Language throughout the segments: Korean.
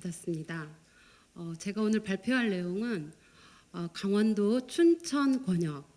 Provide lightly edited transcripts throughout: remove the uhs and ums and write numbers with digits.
받았습니다. 제가 오늘 발표할 내용은 강원도 춘천 권역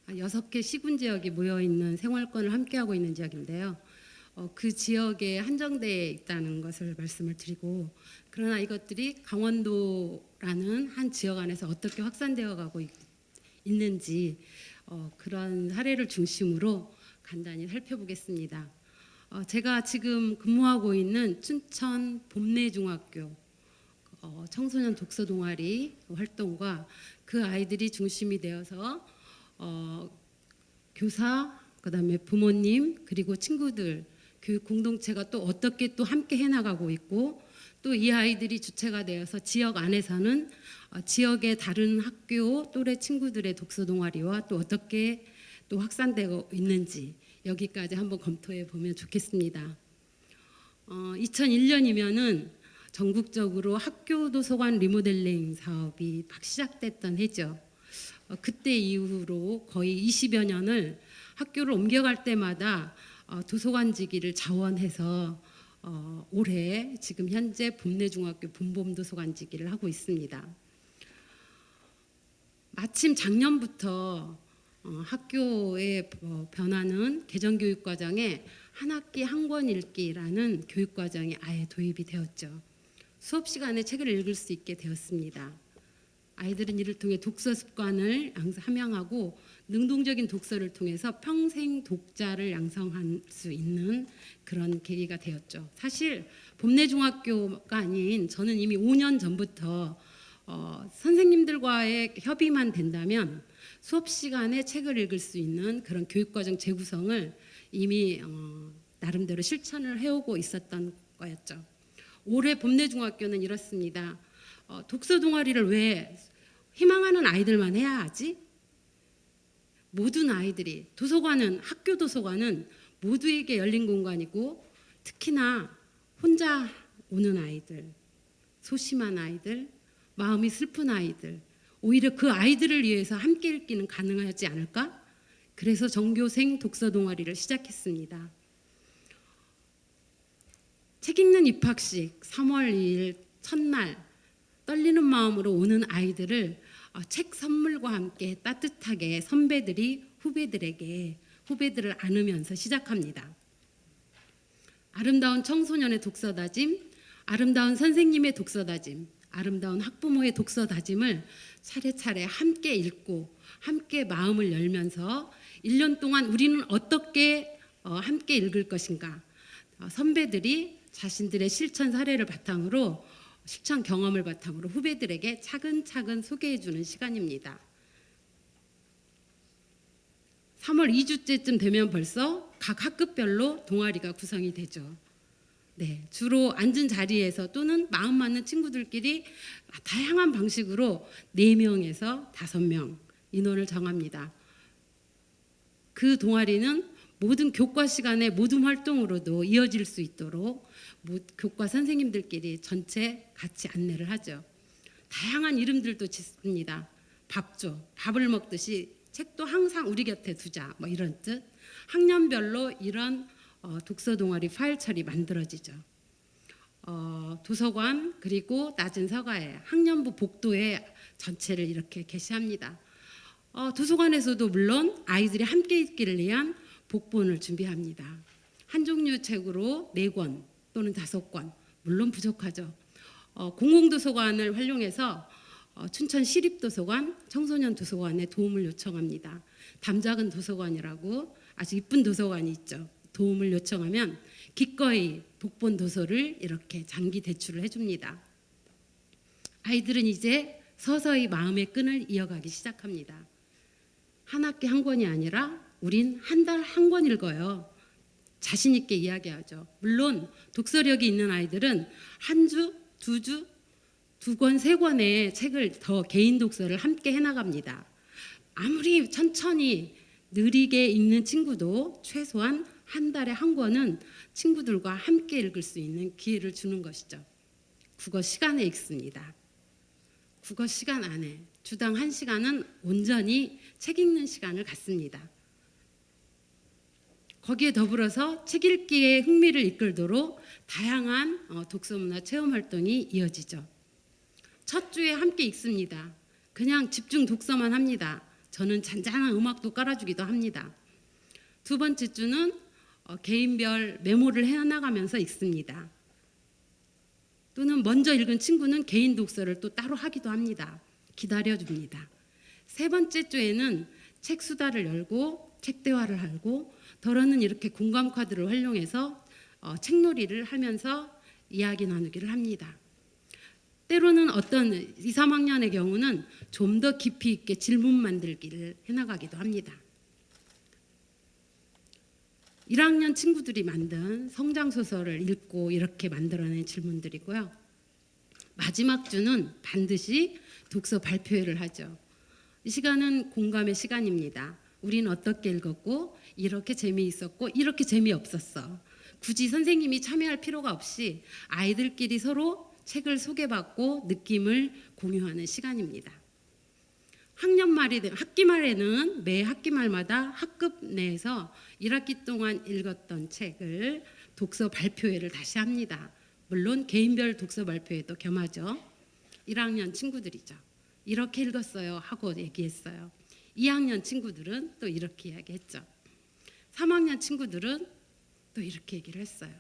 6개 시군 지역이 모여 있는 생활권을 함께하고 있는 지역인데요. 그 지역에 한정되어 있다는 것을 말씀을 드리고, 그러나 이것들이 강원도라는 한 지역 안에서 어떻게 확산되어 가고 있는지 그런 사례를 중심으로 간단히 살펴보겠습니다. 제가 지금 근무하고 있는 춘천 봄내중학교 청소년 독서 동아리 활동과 그 아이들이 중심이 되어서 교사, 그다음에 부모님, 그리고 친구들, 교육 공동체가 또 어떻게 또 함께 해나가고 있고, 또 이 아이들이 주체가 되어서 지역 안에서는 지역의 다른 학교 또래 친구들의 독서 동아리와 또 어떻게 또 확산되고 있는지 여기까지 한번 검토해 보면 좋겠습니다. 2001년이면은 전국적으로 학교 도서관 리모델링 사업이 막 시작됐던 해죠. 그때 이후로 거의 20여 년을 학교를 옮겨갈 때마다 도서관지기를 자원해서 올해 지금 현재 봄내중학교 봄봄도서관지기를 하고 있습니다. 마침 작년부터 학교의 변화는 개정교육과정에 한 학기 한 권 읽기라는 교육과정이 아예 도입이 되었죠. 수업 시간에 책을 읽을 수 있게 되었습니다. 아이들은 이를 통해 독서 습관을 함양하고 능동적인 독서를 통해서 평생 독자를 양성할 수 있는 그런 계기가 되었죠. 사실 봄내중학교가 아닌 저는 이미 5년 전부터 선생님들과의 협의만 된다면 수업 시간에 책을 읽을 수 있는 그런 교육과정 재구성을 이미 나름대로 실천을 해오고 있었던 거였죠. 올해 봄내중학교는 이렇습니다. 독서 동아리를 왜 희망하는 아이들만 해야 하지? 모든 아이들이, 도서관은, 학교 도서관은 모두에게 열린 공간이고, 특히나 혼자 오는 아이들, 소심한 아이들, 마음이 슬픈 아이들, 오히려 그 아이들을 위해서 함께 읽기는 가능하지 않을까? 그래서 전교생 독서 동아리를 시작했습니다. 책 읽는 입학식 3월 2일 첫날 떨리는 마음으로 오는 아이들을 책 선물과 함께 따뜻하게 선배들이 후배들을 안으면서 시작합니다. 아름다운 청소년의 독서 다짐, 아름다운 선생님의 독서 다짐, 아름다운 학부모의 독서 다짐을 차례차례 함께 읽고 함께 마음을 열면서 1년 동안 우리는 어떻게 함께 읽을 것인가, 선배들이 자신들의 실천 사례를 바탕으로, 실천 경험을 바탕으로 후배들에게 차근차근 소개해 주는 시간입니다. 3월 2주째쯤 되면 벌써 각 학급별로 동아리가 구성이 되죠. 네, 주로 앉은 자리에서 또는 마음 맞는 친구들끼리 다양한 방식으로 4명에서 5명 인원을 정합니다. 그 동아리는 모든 교과 시간의 모든 활동으로도 이어질 수 있도록 교과 선생님들끼리 전체 같이 안내를 하죠. 다양한 이름들도 짓습니다. 밥조, 밥을 먹듯이 책도 항상 우리 곁에 두자, 뭐 이런 뜻. 학년별로 이런 독서 동아리 파일 처리 만들어지죠. 도서관, 그리고 낮은 서가에 학년부 복도에 전체를 이렇게 게시합니다. 도서관에서도 물론 아이들이 함께 읽기를 위한 복본을 준비합니다. 한 종류 책으로 4권 또는 5권, 물론 부족하죠. 공공도서관을 활용해서 춘천 시립도서관, 청소년 도서관에 도움을 요청합니다. 담작은 도서관이라고 아주 이쁜 도서관이 있죠. 도움을 요청하면 기꺼이 복본 도서를 이렇게 장기 대출을 해줍니다. 아이들은 이제 서서히 마음의 끈을 이어가기 시작합니다. 한 학기 한 권이 아니라 우린 한 달 한 권 읽어요. 자신 있게 이야기하죠. 물론 독서력이 있는 아이들은 한 주, 2주, 2권, 3권의 책을 더 개인 독서를 함께 해나갑니다. 아무리 천천히 느리게 읽는 친구도 최소한 한 달에 한 권은 친구들과 함께 읽을 수 있는 기회를 주는 것이죠. 국어 시간에 읽습니다. 국어 시간 안에 주당 1시간은 온전히 책 읽는 시간을 갖습니다. 거기에 더불어서 책 읽기에 흥미를 이끌도록 다양한 독서문화 체험 활동이 이어지죠. 첫 주에 함께 읽습니다. 그냥 집중 독서만 합니다. 저는 잔잔한 음악도 깔아주기도 합니다. 두 번째 주는 개인별 메모를 해나가면서 읽습니다. 또는 먼저 읽은 친구는 개인 독서를 또 따로 하기도 합니다. 기다려줍니다. 세 번째 주에는 책 수다를 열고 책 대화를 하고 덜어는 이렇게 공감 카드를 활용해서 책놀이를 하면서 이야기 나누기를 합니다. 때로는 어떤 2, 3학년의 경우는 좀 더 깊이 있게 질문 만들기를 해나가기도 합니다. 1학년 친구들이 만든 성장소설을 읽고 이렇게 만들어낸 질문들이고요. 마지막 주는 반드시 독서 발표회를 하죠. 이 시간은 공감의 시간입니다. 우린 어떻게 읽었고 이렇게 재미있었고 이렇게 재미없었어. 굳이 선생님이 참여할 필요가 없이 아이들끼리 서로 책을 소개받고 느낌을 공유하는 시간입니다. 학기 말에는 매 학기 말마다 학급 내에서 1학기 동안 읽었던 책을 독서 발표회를 다시 합니다. 물론 개인별 독서 발표회도 겸하죠. 1학년 친구들이죠. 이렇게 읽었어요 하고 얘기했어요. 2학년 친구들은 또 이렇게 이야기했죠. 3학년 친구들은 또 이렇게 얘기를 했어요.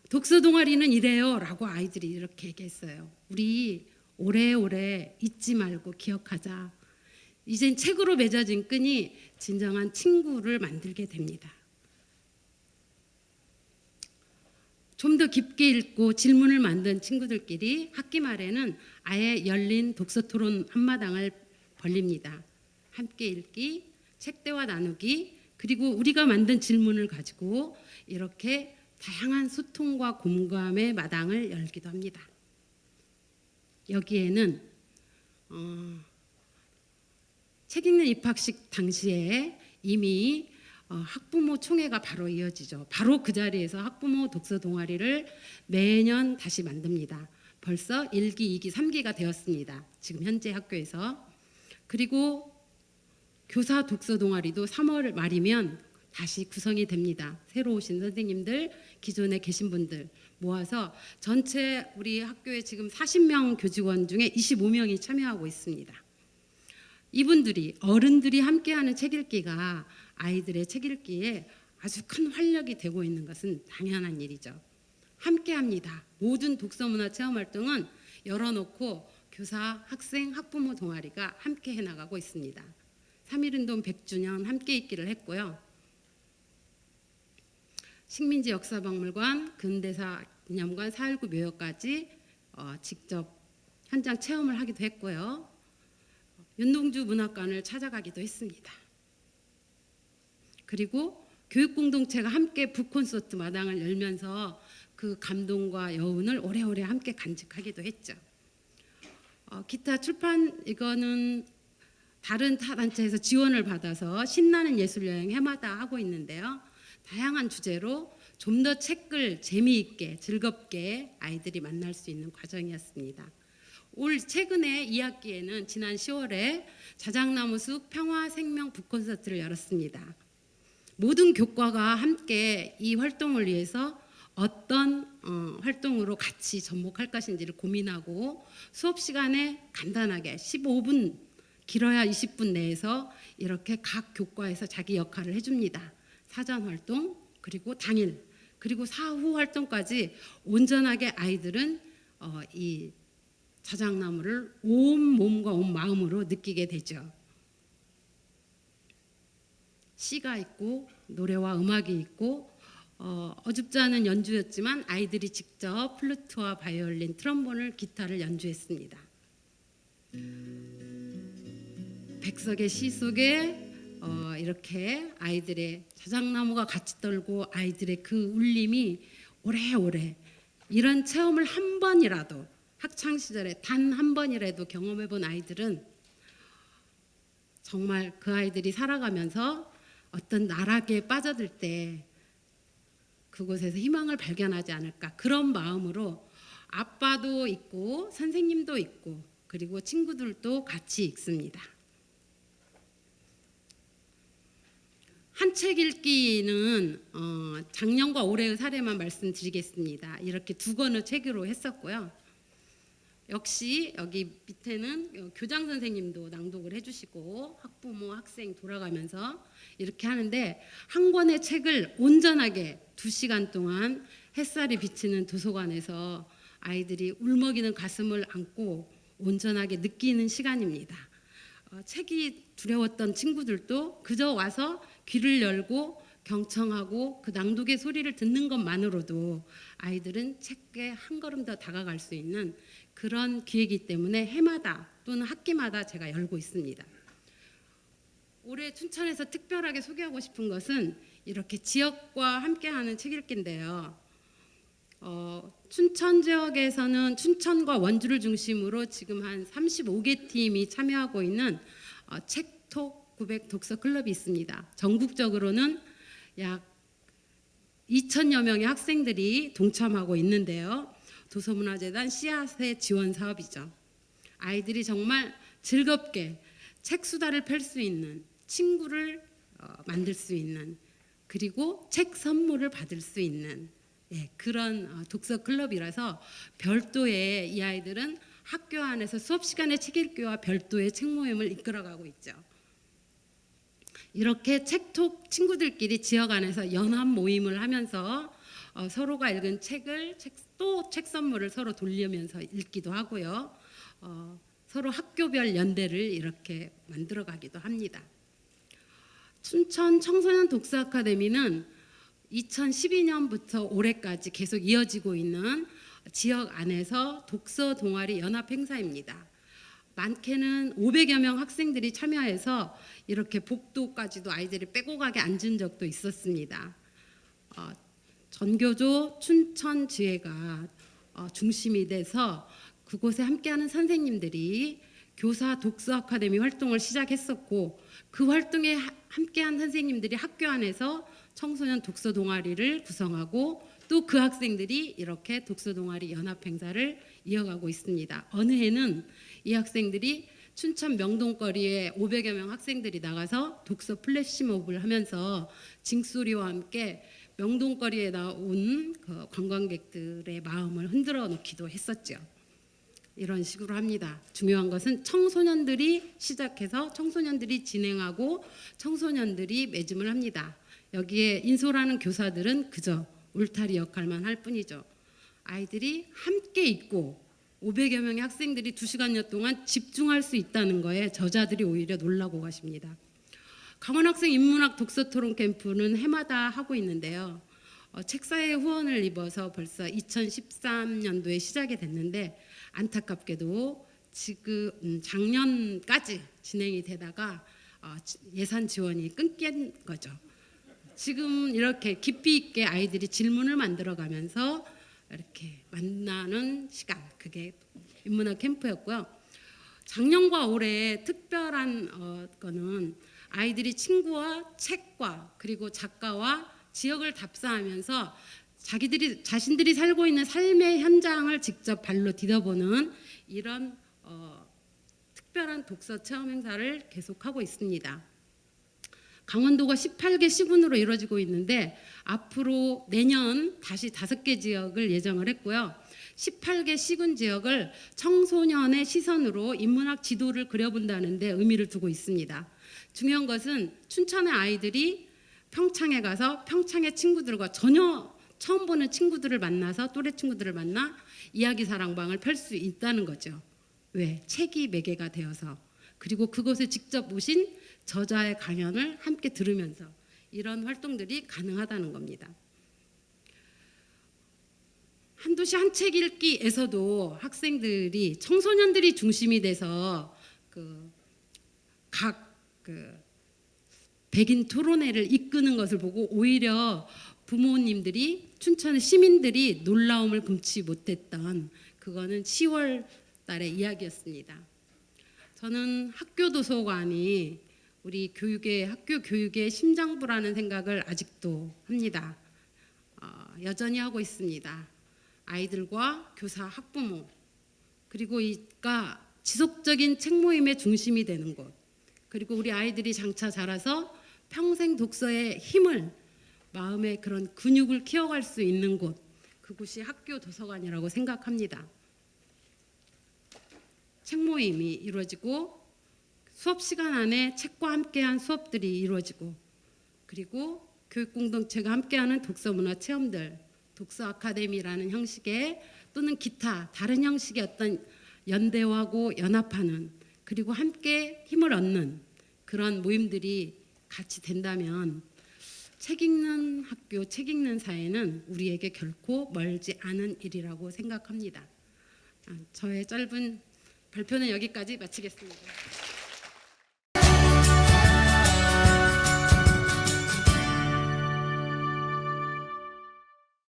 독서 동아리는 이래요 라고 아이들이 이렇게 얘기했어요. 우리 오래오래 잊지 말고 기억하자. 이젠 책으로 맺어진 끈이 진정한 친구를 만들게 됩니다. 좀 더 깊게 읽고 질문을 만든 친구들끼리 학기 말에는 아예 열린 독서 토론 한마당을 벌립니다. 함께 읽기, 책 대화 나누기, 그리고 우리가 만든 질문을 가지고 이렇게 다양한 소통과 공감의 마당을 열기도 합니다. 여기에는 책 읽는 입학식 당시에 이미 학부모 총회가 바로 이어지죠. 바로 그 자리에서 학부모 독서 동아리를 매년 다시 만듭니다. 벌써 1기, 2기, 3기가 되었습니다. 지금 현재 학교에서. 그리고 교사 독서 동아리도 3월 말이면 다시 구성이 됩니다. 새로 오신 선생님들, 기존에 계신 분들 모아서 전체 우리 학교에 지금 40명 교직원 중에 25명이 참여하고 있습니다. 이분들이 어른들이 함께하는 책 읽기가 아이들의 책 읽기에 아주 큰 활력이 되고 있는 것은 당연한 일이죠. 함께합니다. 모든 독서문화 체험활동은 열어놓고 교사, 학생, 학부모 동아리가 함께 해나가고 있습니다. 3.1운동 100주년 함께 읽기를 했고요. 식민지 역사박물관, 근대사 기념관, 4.19 묘역까지 직접 현장 체험을 하기도 했고요. 윤동주 문학관을 찾아가기도 했습니다. 그리고 교육공동체가 함께 북콘서트 마당을 열면서 그 감동과 여운을 오래오래 함께 간직하기도 했죠. 기타 출판 이거는 다른 타 단체에서 지원을 받아서 신나는 예술여행 해마다 하고 있는데요. 다양한 주제로 좀 더 책을 재미있게 즐겁게 아이들이 만날 수 있는 과정이었습니다. 올 최근에 2학기에는 지난 10월에 자작나무숲 평화생명 북콘서트를 열었습니다. 모든 교과가 함께 이 활동을 위해서 어떤 활동으로 같이 접목할 것인지를 고민하고 수업 시간에 간단하게 15분 길어야 20분 내에서 이렇게 각 교과에서 자기 역할을 해줍니다. 사전 활동 그리고 당일 그리고 사후 활동까지 온전하게 아이들은 이 자작나무를 온 몸과 온 마음으로 느끼게 되죠. 시가 있고 노래와 음악이 있고 어줍지 않은 연주였지만 아이들이 직접 플루트와 바이올린, 트럼본을, 기타를 연주했습니다. 백석의 시 속에 이렇게 아이들의 자작나무가 같이 떨고 아이들의 그 울림이 오래오래 이런 체험을 한 번이라도 학창시절에 단 한 번이라도 경험해본 아이들은 정말 그 아이들이 살아가면서 어떤 나락에 빠져들 때 그곳에서 희망을 발견하지 않을까 그런 마음으로 아빠도 있고 선생님도 있고 그리고 친구들도 같이 읽습니다. 한 책 읽기는 작년과 올해의 사례만 말씀드리겠습니다. 이렇게 두 권을 책으로 했었고요. 역시 여기 밑에는 교장 선생님도 낭독을 해주시고 학부모, 학생 돌아가면서 이렇게 하는데, 한 권의 책을 온전하게 2시간 동안 햇살이 비치는 도서관에서 아이들이 울먹이는 가슴을 안고 온전하게 느끼는 시간입니다. 책이 두려웠던 친구들도 그저 와서 귀를 열고 경청하고 그 낭독의 소리를 듣는 것만으로도 아이들은 책에 한 걸음 더 다가갈 수 있는 그런 기회이기 때문에 해마다 또는 학기마다 제가 열고 있습니다. 올해 춘천에서 특별하게 소개하고 싶은 것은 이렇게 지역과 함께하는 책 읽기인데요. 춘천 지역에서는 춘천과 원주를 중심으로 지금 한 35개 팀이 참여하고 있는 책톡 900 독서 클럽이 있습니다. 전국적으로는 약 2,000여 명의 학생들이 동참하고 있는데요. 도서문화재단 씨앗의 지원 사업이죠. 아이들이 정말 즐겁게 책 수다를 펼 수 있는, 친구를 만들 수 있는, 그리고 책 선물을 받을 수 있는 그런 독서 클럽이라서 별도의, 이 아이들은 학교 안에서 수업 시간에 책 읽기와 별도의 책 모임을 이끌어가고 있죠. 이렇게 책톡 친구들끼리 지역 안에서 연합 모임을 하면서 서로가 읽은 책을 또 책 선물을 서로 돌리면서 읽기도 하고요. 서로 학교별 연대를 이렇게 만들어 가기도 합니다. 춘천 청소년 독서 아카데미는 2012년부터 올해까지 계속 이어지고 있는 지역 안에서 독서 동아리 연합 행사입니다. 많게는 500여 명 학생들이 참여해서 이렇게 복도까지도 아이들이 빼고 가게 앉은 적도 있었습니다. 전교조 춘천지회가 중심이 돼서 그곳에 함께하는 선생님들이 교사 독서 아카데미 활동을 시작했었고, 그 활동에 함께한 선생님들이 학교 안에서 청소년 독서 동아리를 구성하고 또 그 학생들이 이렇게 독서 동아리 연합 행사를 이어가고 있습니다. 어느 해는 이 학생들이 춘천 명동거리에 500여 명 학생들이 나가서 독서 플래시몹을 하면서 징소리와 함께 명동거리에 나온 그 관광객들의 마음을 흔들어 놓기도 했었죠. 이런 식으로 합니다. 중요한 것은 청소년들이 시작해서 청소년들이 진행하고 청소년들이 매짐을 합니다. 여기에 인솔하는 교사들은 그저 울타리 역할만 할 뿐이죠. 아이들이 함께 있고 500여 명의 학생들이 2시간여 동안 집중할 수 있다는 거에 저자들이 오히려 놀라고 가십니다. 강원학생 인문학 독서 토론 캠프는 해마다 하고 있는데요. 책사의 후원을 입어서 벌써 2013년도에 시작이 됐는데, 안타깝게도 지금 작년까지 진행이 되다가 예산 지원이 끊긴 거죠. 지금 이렇게 깊이 있게 아이들이 질문을 만들어가면서 이렇게 만나는 시간, 그게 인문학 캠프였고요. 작년과 올해 특별한 거는 아이들이 친구와 책과 그리고 작가와 지역을 답사하면서 자신들이 살고 있는 삶의 현장을 직접 발로 디뎌보는 이런 특별한 독서 체험 행사를 계속하고 있습니다. 강원도가 18개 시군으로 이루어지고 있는데 앞으로 내년 다시 5개 지역을 예정을 했고요. 18개 시군 지역을 청소년의 시선으로 인문학 지도를 그려본다는 데 의미를 두고 있습니다. 중요한 것은 춘천의 아이들이 평창에 가서 평창의 친구들과 전혀 처음 보는 친구들을 만나서 또래 친구들을 만나 이야기 사랑방을 펼 수 있다는 거죠. 왜? 책이 매개가 되어서, 그리고 그곳에 직접 오신 저자의 강연을 함께 들으면서 이런 활동들이 가능하다는 겁니다. 한도시 한 책 읽기에서도 학생들이, 청소년들이 중심이 돼서 각 백인 토론회를 이끄는 것을 보고 오히려 부모님들이, 춘천의 시민들이 놀라움을 금치 못했던, 그거는 10월 달의 이야기였습니다. 저는 학교 도서관이 우리 학교 교육의 심장부라는 생각을 아직도 합니다. 여전히 하고 있습니다. 아이들과 교사, 학부모, 그리고 이가 지속적인 책 모임의 중심이 되는 곳, 그리고 우리 아이들이 장차 자라서 평생 독서의 힘을 마음의 그런 근육을 키워갈 수 있는 곳, 그곳이 학교 도서관이라고 생각합니다. 책 모임이 이루어지고 수업 시간 안에 책과 함께한 수업들이 이루어지고 그리고 교육 공동체가 함께하는 독서 문화 체험들, 독서 아카데미라는 형식의 또는 기타 다른 형식의 어떤 연대하고 연합하는 그리고 함께 힘을 얻는 그런 모임들이 같이 된다면 책 읽는 학교, 책 읽는 사회는 우리에게 결코 멀지 않은 일이라고 생각합니다. 저의 짧은 발표는 여기까지 마치겠습니다.